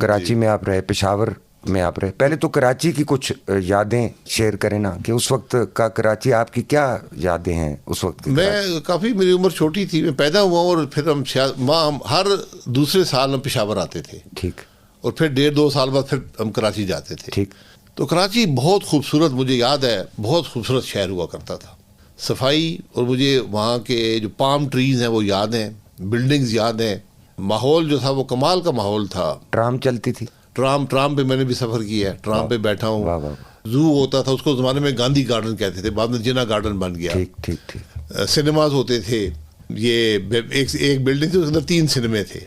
कराची में आप रहे, पेशावर में आप रहे, पहले तो कराची की कुछ यादें शेयर करें ना, कि उस वक्त का कराची आपकी क्या यादें हैं उस वक्त की? मैं काफ़ी, मेरी उम्र छोटी थी, मैं पैदा हुआ और फिर हम हर दूसरे साल हम पेशावर आते थे। ठीक। और फिर 1.5-2 साल बाद फिर हम कराची जाते थे। ठीक। तो कराची बहुत खूबसूरत, मुझे याद है, बहुत खूबसूरत शहर हुआ करता था। सफाई, और मुझे वहाँ के जो पाम ट्रीज़ हैं वो याद हैं, बिल्डिंग्स याद हैं, माहौल जो था वो कमाल का माहौल था। ट्राम चलती थी? ट्राम पे मैंने भी सफ़र किया है, ट्राम पे बैठा हूँ। जू होता था, उसको ज़माने में गांधी गार्डन कहते थे, बाद में जिन्ना गार्डन बन गया। ठीक ठीक ठीक। सिनेमाज होते थे, ये एक बिल्डिंग थी, उसके अंदर 3 सिनेमे थे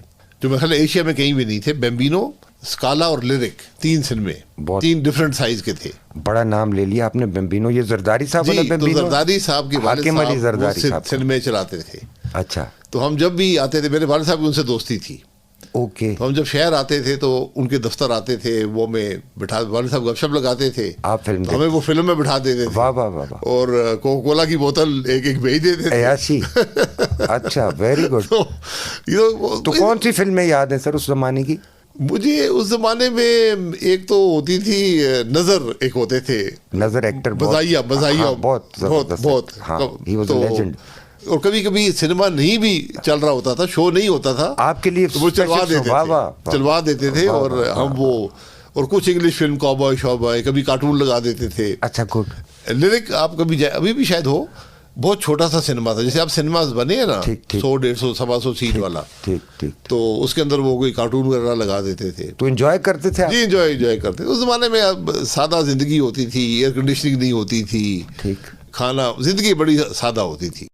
जो मेरे ख्याल एशिया में कहीं भी नहीं थे। बेम्बिनो, स्काला और लिरिक, 3 सिनेमे, 3 डिफरेंट साइज के थे। बड़ा नाम ले लिया आपने, बेम्बिनो। ये जरदारी साहब वाला बेम्बिनो? तो जरदारी साहब के वालिद साहब सिनेमे चलाते थे। अच्छा। तो हम जब भी आते थे, मेरे वालिद साहब की उनसे दोस्ती थी। ओके। तो हम जब शहर आते थे तो उनके दफ्तर आते थे, वो में बिठा, वालिद साहब गपशप लगाते थे, आप फिल्म तो हमें वो फिल्म में बिठा देते थे। वाह वाह वाह। और कोका कोला की बोतल एक भेज देते थे। ऐसी? अच्छा, वेरी गुड। तो कौन सी फिल्में याद है सर उस जमाने की? मुझे उस जमाने में एक तो होती थी नजर, एक होते थे नजर, एक्टर बजाइया बहुत। हाँ, he was a legend। और कभी कभी सिनेमा नहीं भी चल रहा होता था, शो नहीं होता था, आपके लिए तो वो चलवा देते थे और हम वो, और कुछ इंग्लिश फिल्म, कॉबॉय शॉबॉय, कभी कार्टून लगा देते थे। अच्छा, गुड। लिरिक आप कभी जाए, अभी भी शायद हो, बहुत छोटा सा सिनेमा था, जैसे आप सिनेमास बने हैं ना, 100-150 125 सीट वाला। ठीक ठीक। तो उसके अंदर वो कोई कार्टून वगैरह लगा देते थे। तो एंजॉय करते थे आप? जी, एंजॉय करते थे। उस जमाने में अब सादा जिंदगी होती थी, एयर कंडीशनिंग नहीं होती थी, ठीक, खाना, जिंदगी बड़ी सादा होती थी।